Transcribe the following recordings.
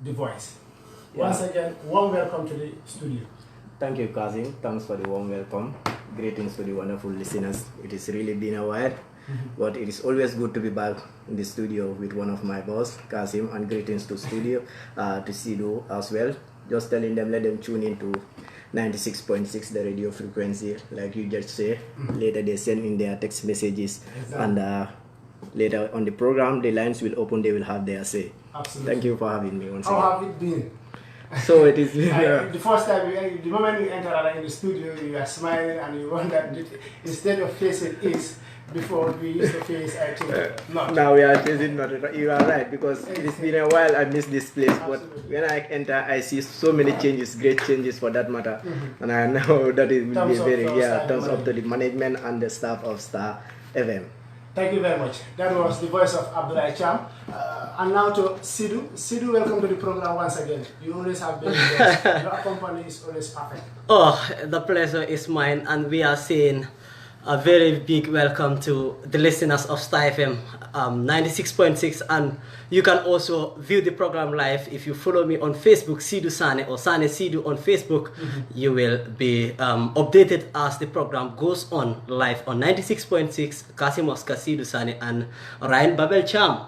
the voice. Yeah. Once again, warm welcome to the studio. Thank you, Kasim. Thanks for the warm welcome. Greetings to the wonderful listeners. It has really been a while, but it is always good to be back in the studio with one of my boss, Kasim, and greetings to to Seedou as well. Just telling them, let them tune into 96.6, the radio frequency, like you just say. Later they send in their text messages, and later on the program, the lines will open, they will have their say. Absolutely. Thank you for having me once again. How have it been? So it is the first time, the moment you enter in the studio, you are smiling and you want that instead of facing is before we used to face, I think, not. Now we are facing not. You are right, because it has been a while I miss this place. Absolutely. But when I enter, I see so many changes, great changes for that matter. And I know that it will be very, thumbs up to the management and the staff of Star FM. Thank you very much. That was the voice of Cham. And now to Seedou. Seedou, welcome to the program once again. You always have been there. Your company is always perfect. Oh, the pleasure is mine, and we are saying a very big welcome to the listeners of Star FM 96.6, and you can also view the program live if you follow me on Facebook, Seedou Sanneh, or Sanneh Seedou on Facebook. You will be updated as the program goes on live on 96.6, Kasim Oscar Seedou Sanneh and Ryan Babel Cham.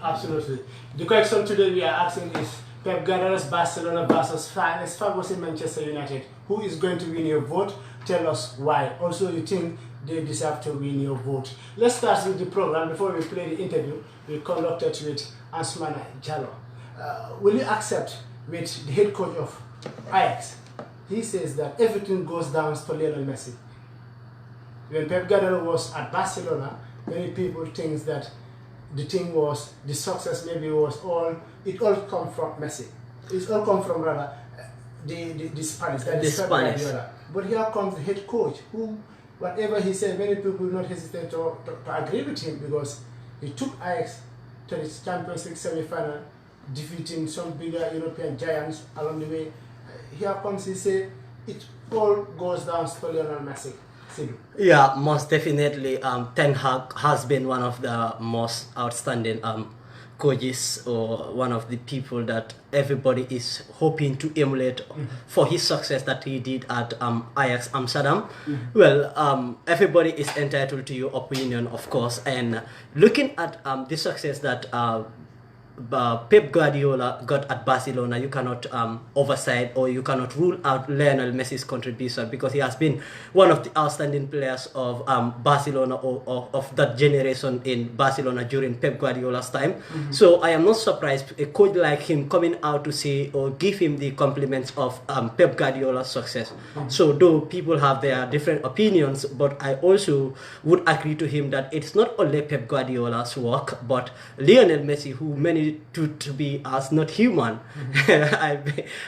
Absolutely. The question today we are asking is Pep Guardiola's Barcelona versus finest Ferguson Manchester United. Who is going to win your vote? Tell us why. Also, you think they deserve to win your vote. Let's start with the program. Before we play the interview, we conducted with Asmana Jallo. Will you accept with the head coach of Ajax? He says that everything goes down to Lionel Messi. When Pep Guardiola was at Barcelona, many people think that the success maybe was it all come from Messi. It's all come from rather the Spanish, that is Pep Guardiola. But here comes the head coach who, whatever he said, many people will not hesitate to agree with him, because he took Ajax to the Champions League semi-final, defeating some bigger European giants along the way. Here comes, he said, it all goes down to Lionel Messi. Yeah, most definitely. Ten Hag has been one of the most outstanding coaches, or one of the people that everybody is hoping to emulate for his success that he did at Ajax Amsterdam. Well, everybody is entitled to your opinion, of course, and looking at the success that Pep Guardiola got at Barcelona, you cannot oversight, or you cannot rule out Lionel Messi's contribution, because he has been one of the outstanding players of Barcelona, or of that generation in Barcelona during Pep Guardiola's time. So I am not surprised a coach like him coming out to say or give him the compliments of Pep Guardiola's success. So though people have their different opinions, but I also would agree to him that it's not only Pep Guardiola's work, but Lionel Messi, who many to be as not human. I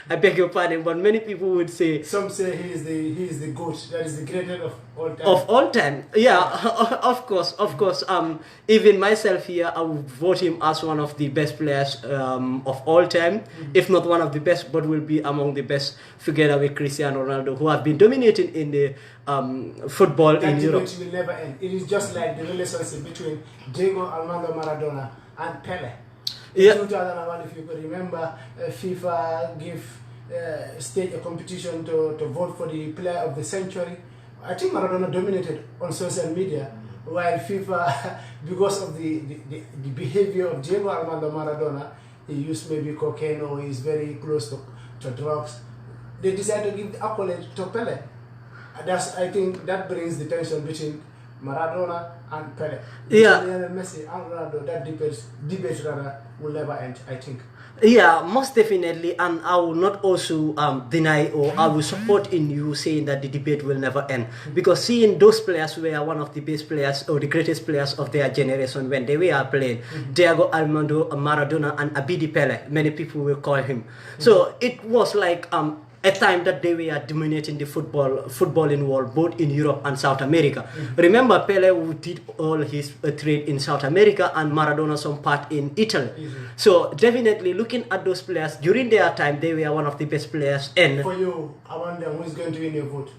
beg your pardon, but many people would say. Some say he is the GOAT, that is the greatest of all time. Of all time, yeah, of course. Even myself here, I would vote him as one of the best players of all time, if not one of the best, but will be among the best, together with Cristiano Ronaldo, who have been dominating in the football in Europe. That will never end. It is just like the relationship between Diego Armando Maradona and Pele. In 2001, if you could remember, FIFA staged a competition to vote for the player of the century. I think Maradona dominated on social media, while FIFA, because of the behavior of Diego Armando Maradona, he used maybe cocaine, or he's very close to drugs. They decided to give the accolade to Pele. I think that brings the tension between Maradona and Pele. Yeah. Lionel Messi and Ronaldo, that debate rather will never end, I think. Yeah, most definitely, and I will not also deny, or I will support in you saying that the debate will never end, because seeing those players were one of the best players or the greatest players of their generation when they were playing, Diego Armando Maradona and Abidi Pele, many people will call him. So it was like a time that they were dominating the footballing world, both in Europe and South America. Remember, Pele who did all his trade in South America, and Maradona some part in Italy. So definitely looking at those players during their time, they were one of the best players. And for you, I wonder who is going to win your vote.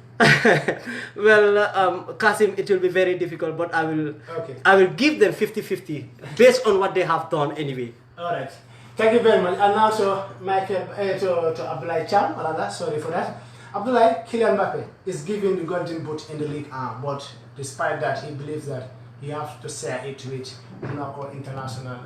Well, Kasim, it will be very difficult, but I will give them 50-50 based on what they have done anyway. All right. Thank you very much. And now to Michael, to Abdullah Cham, sorry for that. Abdullah, Kylian Mbappe is given the golden boot in the league, but despite that, he believes that he has to share it with Monaco international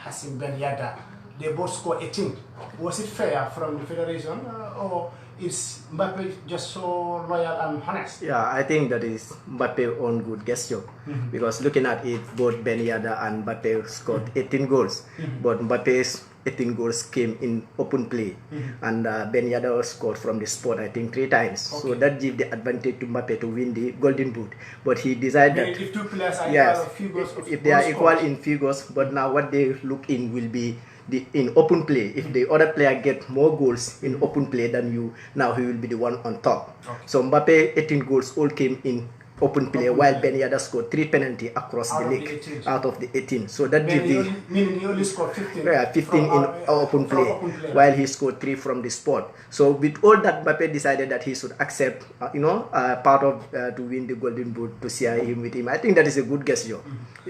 Kasim Ben Yadda. They both scored 18. Was it fair from the federation, or is Mbappe just so loyal and honest? Yeah, I think that is Mbappe's own good gesture. Because looking at it, both Ben Yedder and Mbappe scored 18 goals. But Mbappe's 18 goals came in open play. And Ben Yedder scored from the spot, I think, 3 times. So that gave the advantage to Mbappe to win the Golden Boot. But he decided that if two players are equal, figures if they are equal in figures, but now what they look in will be in open play. If the other player get more goals in open play than you, now he will be the one on top. So Mbappe 18 goals all came in open play, while Ben Yedder scored 3 penalty across the league out of the 18. So that gives the meaning he only scored 15. 15 in open play, while he scored 3 from the spot. So with all that, Mbappe decided that he should accept, part of to win the Golden Boot, to share him with him. I think that is a good gesture.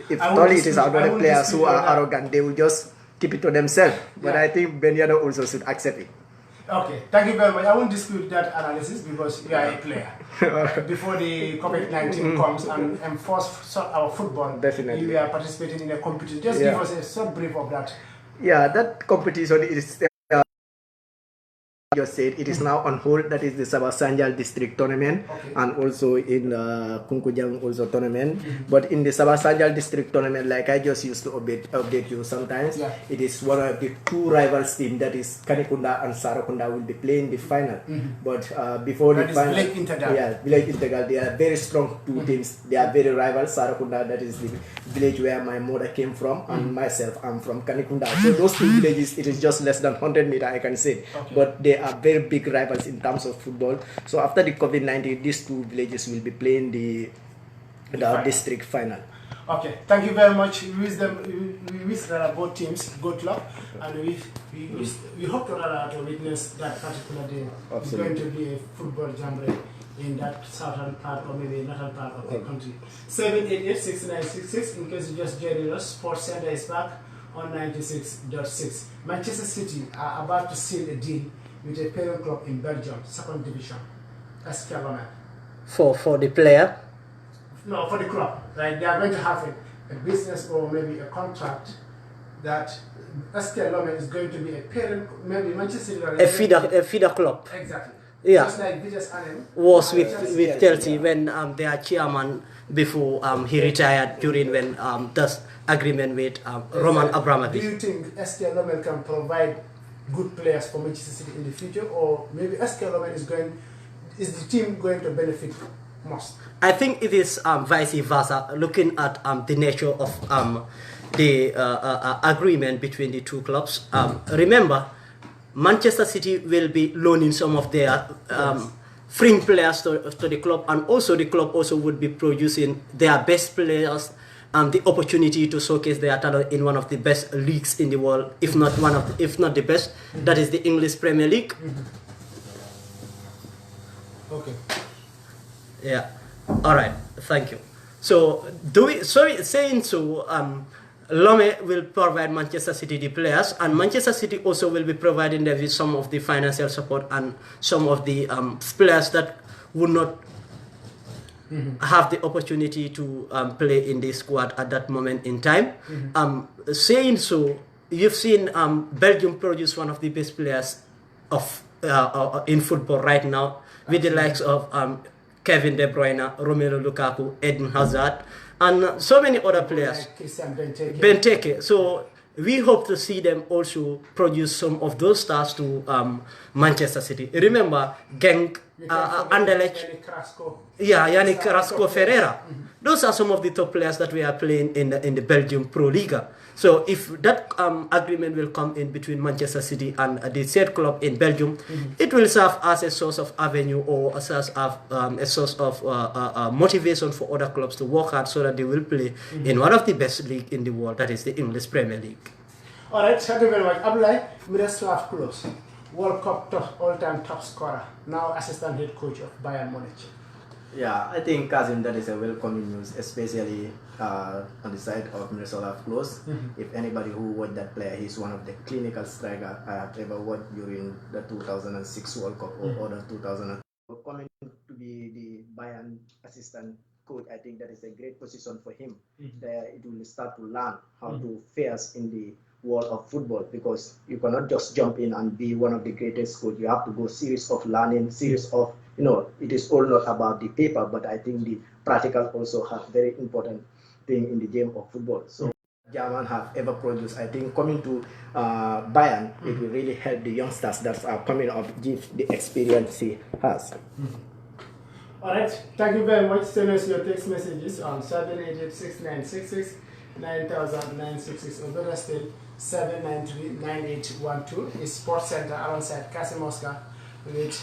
If only it is other players who are arrogant, they will just keep it to themselves. But I think Ben Yedder also should accept it. Okay, thank you very much. I won't dispute that analysis because you are a player. Before the COVID-19 comes and enforce our football, definitely you are participating in a competition. Just give us a short brief of that. Yeah, that competition is just said it is now on hold. That is the Sabah Sanjal district tournament, and also in Kunkujang also tournament. But in the Sabah Sanjal district tournament, like I just used to update you sometimes, it is one of the 2 rivals team, that is Kanikunda and Sarakunda, will be playing the final. But before the final, Village Integral, they are very strong 2 teams. They are very rivals. Sarakunda, that is the village where my mother came from, and myself, I'm from Kanikunda. So those 2 villages, it is just less than 100 meters, I can say. But they are very big rivals in terms of football. So after the COVID-19, these 2 villages will be playing the district final. Okay, thank you very much. We wish both teams good luck, and we hope to witness that particular day. It's going to be a football jamboree in that southern part or maybe northern part of the country. 788-6966, in case you just joined us, Sports Center is back on 96.6. Manchester City are about to seal a deal with a parent club in Belgium, 2nd division, SK Lomé. For the player? No, for the club. Right? They are going to have a business or maybe a contract that SK Lomé is going to be a parent, maybe Manchester City. A feeder club. Exactly. Yeah. Just like Vitas Anem was with Chelsea when their chairman before he retired during when this agreement with Roman Abramovich. Do you think SK Lomé can provide good players for Manchester City in the future, or maybe SK Lomé is the team going to benefit most? I think it is vice versa. Looking at the nature of the agreement between the 2 clubs. Remember, Manchester City will be loaning some of their fringe players to the club, and also the club also would be producing their best players the opportunity to showcase their talent in one of the best leagues in the world, if not the best. That is the English Premier League. Okay. Yeah. All right. Thank you. So Lomé will provide Manchester City the players, and Manchester City also will be providing them with some of the financial support and some of the players that would not have the opportunity to play in the squad at that moment in time. Saying so, you've seen Belgium produce one of the best players of in football right now, with the likes of Kevin De Bruyne, Romelu Lukaku, Eden Hazard, and so many other players. Like Benteke. So we hope to see them also produce some of those stars to Manchester City. Remember, Genk, Anderlecht, Yannick Carrasco Ferreira. Those are some of the top players that we are playing in the Belgium Pro Liga. So if that agreement will come in between Manchester City and the said club in Belgium, it will serve as a source of avenue or a source of motivation for other clubs to work hard so that they will play in one of the best leagues in the world, that is the English Premier League. All right, thank you very much. Abdullah, Miroslav Klose, World Cup all-time top scorer, now assistant head coach of Bayern Munich. Yeah, I think Kasim, that is a welcoming news, especially on the side of Minnesota Close. If anybody who watched that player, he's one of the clinical striker I have ever watched during the 2006 World Cup or other 2000. Coming to be the Bayern assistant coach, I think that is a great position for him. There, it will start to learn how to fares in the world of football, because you cannot just jump in and be one of the greatest coach. You have to go series of learning, series of, it is all not about the paper, but I think the practical also have very important thing in the game of football. So German have ever produced, I think coming to Bayern, it will really help the youngsters that are coming up, give the experience he has. Alright, thank you very much. Send us your text messages on 788-6966, 9000-966, or better still, 793-9812. It's Sports Center alongside Kasim with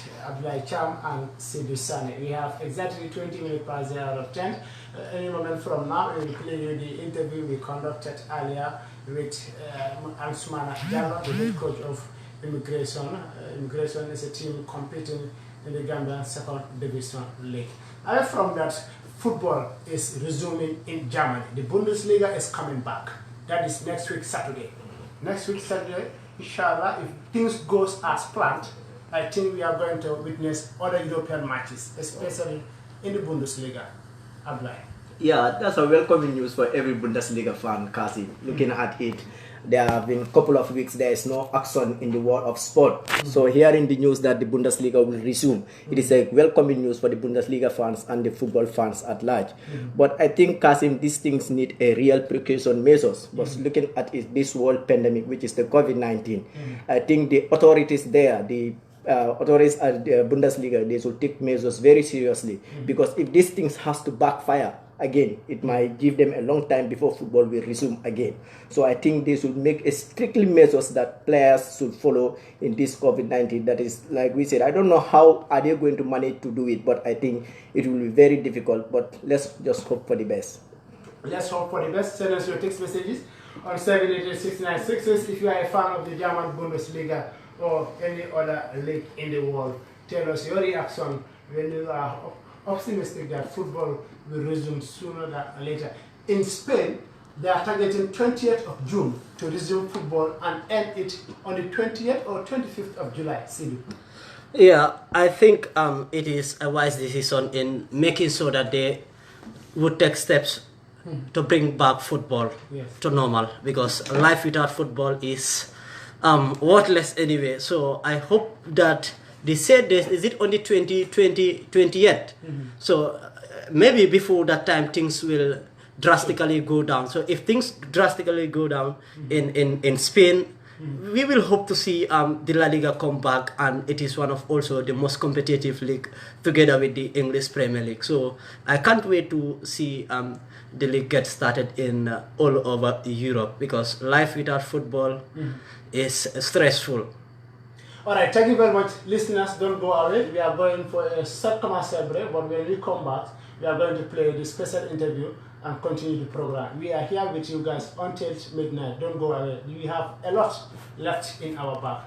Cham and Seedou Sanneh. We have exactly 20 minutes past the hour of 10. Any moment from now, we will play you the interview we conducted earlier with Ansumana Jallo, the head coach of Immigration. Immigration is a team competing in the Gambia second division league. Away from that, football is resuming in Germany. The Bundesliga is coming back. That is next week Saturday. Next week Saturday, inshallah, if things goes as planned, I think we are going to witness other European matches, especially in the Bundesliga. Abdullah. Yeah, that's a welcoming news for every Bundesliga fan, Kasim. Looking at it, there have been a couple of weeks there is no action in the world of sport. So hearing the news that the Bundesliga will resume, it is a welcoming news for the Bundesliga fans and the football fans at large. But I think, Kasim, these things need a real precaution measures. But looking at this world pandemic, which is the COVID-19, I think the authorities there, the authorities at the Bundesliga, they should take measures very seriously, because if these things has to backfire again, it might give them a long time before football will resume again. So I think they should make a strictly measures that players should follow in this COVID-19. That is, like we said, I don't know how are they going to manage to do it, but I think it will be very difficult. But let's just hope for the best. Let's hope for the best. Send us your text messages on 788-6966 if you are a fan of the German Bundesliga or any other league in the world. Tell us your reaction when you are optimistic that football will resume sooner than later. In Spain, they are targeting 20th of June to resume football and end it on the 20th or 25th of July. Seedou. Yeah, I think it is a wise decision in making sure that they would take steps to bring back football to normal, because life without football is worthless anyway. So I hope that they said this, is it only 20 yet? So maybe before that time things will drastically go down. So if things drastically go down in Spain, we will hope to see the La Liga come back, and it is one of also the most competitive league together with the English Premier League. So I can't wait to see the league get started in all over Europe, because life without football is stressful. Alright, thank you very much. Listeners, don't go away. We are going for a short commercial break, but when we come back, we are going to play the special interview and continue the program. We are here with you guys until midnight. Don't go away. We have a lot left in our bag.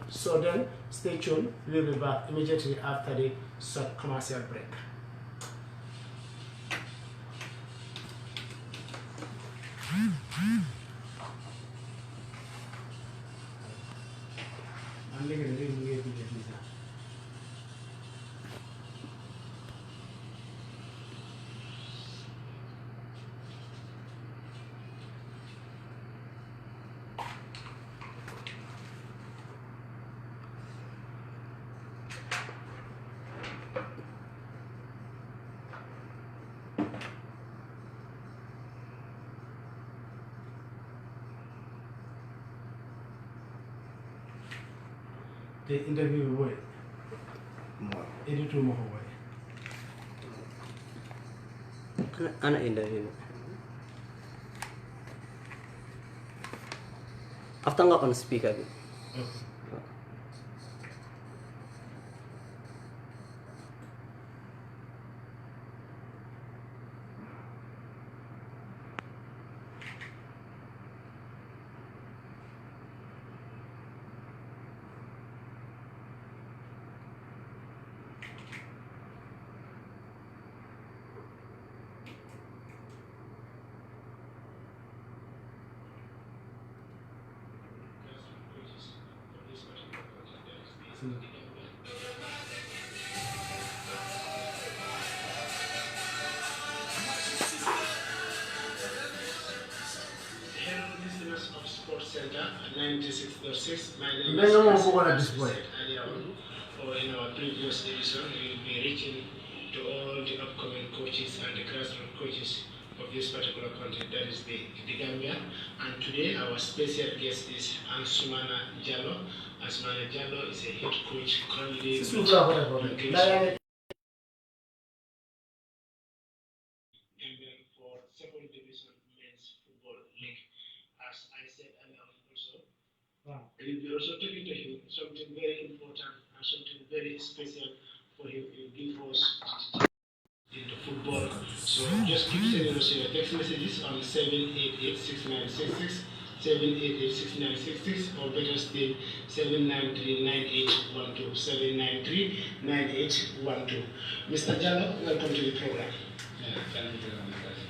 So then, stay tuned. We'll be back immediately after the short commercial break. The interview way. Editor more way. An interview. After nga on speaker. Okay. Hello, listeners of Sports Center 96.6. My name Then is no one Kasim. will go As this we way. said earlier on, or in our previous episode, we will be reaching to all the upcoming coaches and the grassroots coaches of this particular country, that is the Gambia. And today our special guest is Ansumana Jallo. Ansumana Jallo is a head coach currently with Gambia for second division men's football league. As I said earlier on also, we will be also talking to him something very important and something very special for him to give us into football. So just keep sending us your text messages on 788-6966, 788-6966, or better still 793-9812, 793-9812. Mr. Jallo, welcome to the program. Yeah, thank you very much.